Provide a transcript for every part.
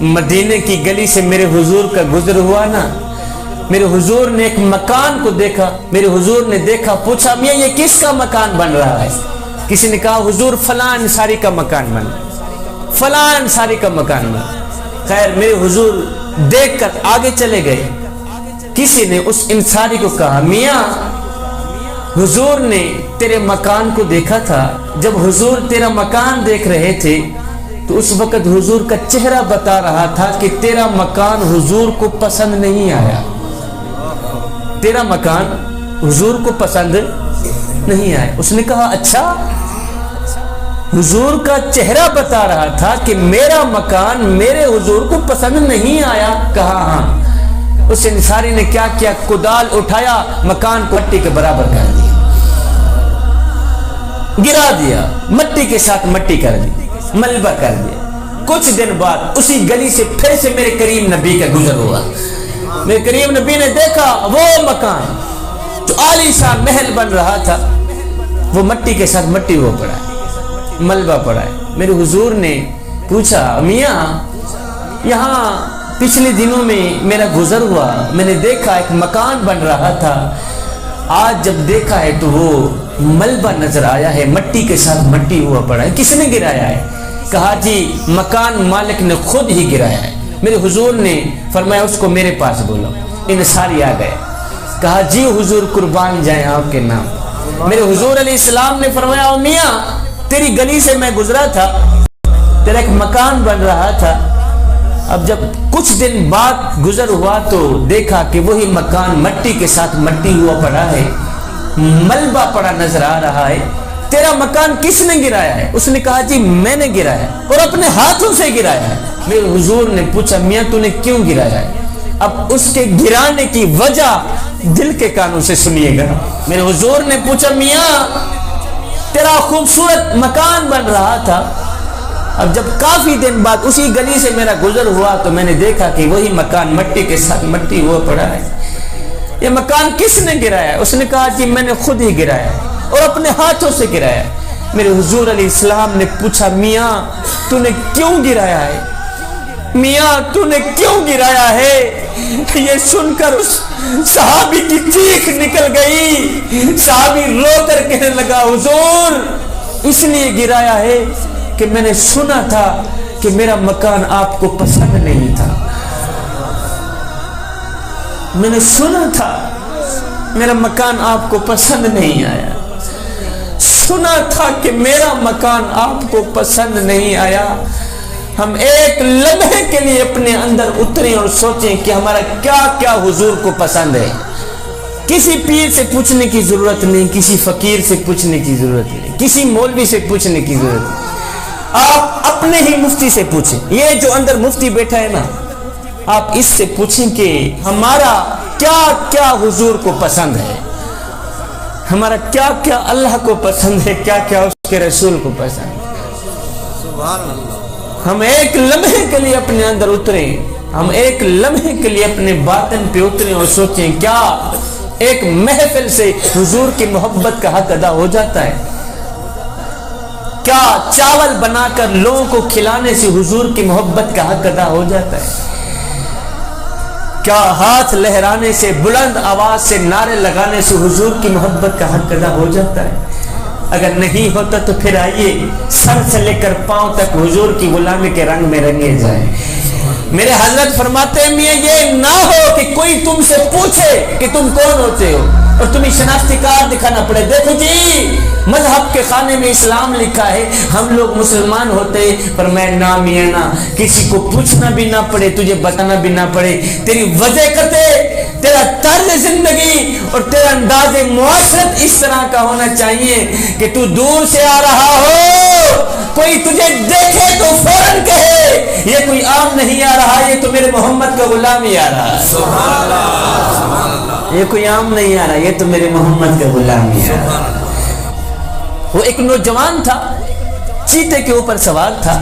مدینے کی گلی سے میرے حضور کا گزر ہوا نا، میرے حضور نے ایک مکان کو دیکھا، میرے حضور نے دیکھا، پوچھا میاں یہ کس کا مکان بن رہا ہے؟ کسی نے کہا حضور فلاں انصاری کا مکان بن رہا ہے، فلاں انصاری کا مکان بن رہا ہے۔ خیر میرے حضور دیکھ کر آگے چلے گئے۔ کسی نے اس انصاری کو کہا میاں حضور نے تیرے مکان کو دیکھا تھا، جب حضور تیرا مکان دیکھ رہے تھے تو اس وقت حضور کا چہرہ بتا رہا تھا کہ تیرا مکان حضور کو پسند نہیں آیا، تیرا مکان حضور کو پسند نہیں آیا۔ اس نے کہا اچھا، حضور کا چہرہ بتا رہا تھا کہ میرا مکان میرے حضور کو پسند نہیں آیا؟ کہا ہاں۔ اس انصاری نے کیا کیا؟ کدال اٹھایا، مکان کو مٹی کے برابر کر دیا، گرا دیا، مٹی کے ساتھ مٹی کر دی، ملبہ کر دیا۔ کچھ دن بعد اسی گلی سے پھر سے میرے کریم نبی کا گزر ہوا۔ میرے کریم نبی نے دیکھا وہ مکان جو عالی شان محل بن رہا تھا، وہ مٹی کے ساتھ مٹی ہو پڑا ہے، ملبہ پڑا ہے۔ میرے حضور نے پوچھا میاں یہاں پچھلے دنوں میں میرا گزر ہوا، میں نے دیکھا ایک مکان بن رہا تھا، آج جب دیکھا ہے تو وہ ملبہ نظر آیا ہے، مٹی کے ساتھ مٹی ہوا پڑا ہے، کس نے گرایا ہے؟ کہا جی مکان مالک نے خود ہی گرایا ہے۔ میرے حضور نے فرمایا اس کو میرے پاس بولو۔ انصاری آ گئے، کہا جی حضور قربان جائیں آپ کے نام۔ میرے حضور علیہ السلام نے فرمایا میاں تیری گلی سے میں گزرا تھا، تیرا ایک مکان بن رہا تھا، اب جب کچھ دن بعد گزر ہوا تو دیکھا کہ وہی مکان مٹی کے ساتھ مٹی ہوا پڑا ہے، ملبہ پڑا نظر آ رہا ہے، تیرا مکان کس نے گرایا ہے؟ اس نے کہا جی میں نے گرایا اور اپنے ہاتھوں سے گرایا ہے۔ میرے حضور نے پوچھا میاں تو نے کیوں گرایا ہے؟ اب اس کے گرانے کی وجہ دل کے کانوں سے سنیے گا۔ میرے حضور نے پوچھا میاں تیرا خوبصورت مکان بن رہا تھا، اب جب کافی دن بعد اسی گلی سے میرا گزر ہوا تو میں نے دیکھا کہ وہی مکان مٹی کے ساتھ مٹی ہوا پڑا ہے، یہ مکان کس نے گرایا؟ اس نے کہا جی میں نے خود ہی گرایا اور اپنے ہاتھوں سے گرایا۔ میرے حضور علیہ السلام نے پوچھا میاں تو نے کیوں گرایا ہے؟ میاں تو نے کیوں گرایا ہے؟ یہ سن کر اس صحابی کی چیخ نکل گئی، صحابی رو کر کہنے لگا حضور اس لیے گرایا ہے کہ میں نے سنا تھا کہ میرا مکان آپ کو پسند نہیں تھا، میں نے سنا تھا میرا مکان آپ کو پسند نہیں آیا، سنا تھا کہ میرا مکان آپ کو پسند نہیں آیا۔ ہم ایک لمحے کے لیے اپنے اندر اتریں اور سوچیں کہ ہمارا کیا کیا حضور کو پسند ہے۔ کسی پیر سے پوچھنے کی ضرورت نہیں، کسی فقیر سے پوچھنے کی ضرورت نہیں، کسی مولوی سے پوچھنے کی ضرورت نہیں، آپ اپنے ہی مفتی سے پوچھیں۔ یہ جو اندر مفتی بیٹھا ہے نا، آپ اس سے پوچھیں کہ ہمارا کیا کیا حضور کو پسند ہے، ہمارا کیا کیا اللہ کو پسند ہے، کیا کیا اس کے رسول کو پسند ہے۔ سبحان اللہ۔ ہم ایک لمحے کے لیے اپنے اندر اتریں، ہم ایک لمحے کے لیے اپنے باطن پہ اتریں اور سوچیں کیا ایک محفل سے حضور کی محبت کا حق ادا ہو جاتا ہے؟ کیا چاول بنا کر لوگوں کو کھلانے سے حضور کی محبت کا حق ادا ہو جاتا ہے؟ کیا ہاتھ لہرانے سے، بلند آواز سے نعرے لگانے سے حضور کی محبت کا حق ادا ہو جاتا ہے؟ اگر نہیں ہوتا تو پھر آئیے سر سے لے کر پاؤں تک حضور کی غلامی کے رنگ میں رنگے جائیں۔ میرے حضرت فرماتے ہیں میاں یہ نہ ہو کہ کوئی تم سے پوچھے کہ تم کون ہوتے ہو اور تمہیں شناختی کارڈ دکھانا پڑے، دیکھو جی مذہب کے خانے میں اسلام لکھا ہے، ہم لوگ مسلمان ہوتے، پر میں نہ میاں نہ، کسی کو پوچھنا بھی نہ پڑے، تجھے بتانا بھی نہ پڑے، تیری وجہ کرتے تیرا طرز زندگی اور تیرا انداز معاشرت اس طرح کا ہونا چاہیے کہ تو دور سے آ رہا ہو، کوئی تجھے دیکھے تو فوراً کہے یہ کوئی عام نہیں آ رہا، یہ تو میرے محمد کا غلام ہی آ رہا ہے، سبحان اللہ، سبحان اللہ، یہ کوئی عام نہیں آ رہا، یہ تو میرے محمد کا غلام ہی آ رہا ہے۔ وہ ایک نوجوان تھا، چیتے کے اوپر سوار تھا،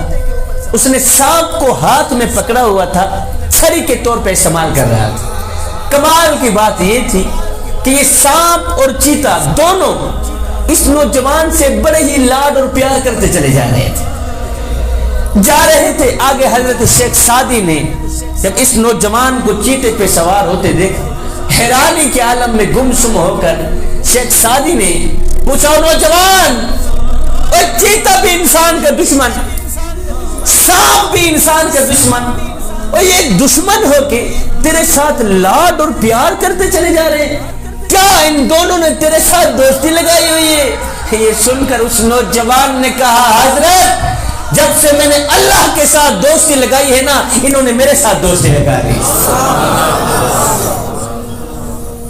اس نے سانپ کو ہاتھ میں پکڑا ہوا تھا، چھری کے طور پہ استعمال کر رہا تھا۔ کمال کی بات یہ تھی کہ یہ سانپ اور چیتا دونوں اس نوجوان سے بڑے ہی لاڈ اور پیار کرتے چلے جا رہے تھے۔ جا رہے تھے آگے حضرت شیخ سعدی نے جب اس نوجوان کو چیتے پہ سوار ہوتے دیکھ حیرانی کے عالم میں گمسم ہو کر شیخ سعدی نے پوچھا نوجوان اور چیتا بھی انسان کا دشمن سانپ بھی انسان کا دشمن اور یہ دشمن ہو کے تیرے ساتھ لاڈ اور پیار کرتے چلے جا رہے ہیں کیا ان دونوں نے تیرے ساتھ دوستی لگائی ہوئی ہے یہ سن کر اس نوجوان نے کہا حضرت جب سے میں نے اللہ کے ساتھ دوستی لگائی ہے نا انہوں نے میرے ساتھ دوستی لگا لی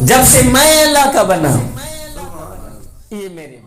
جب سے میں اللہ کا بنا یہ میرے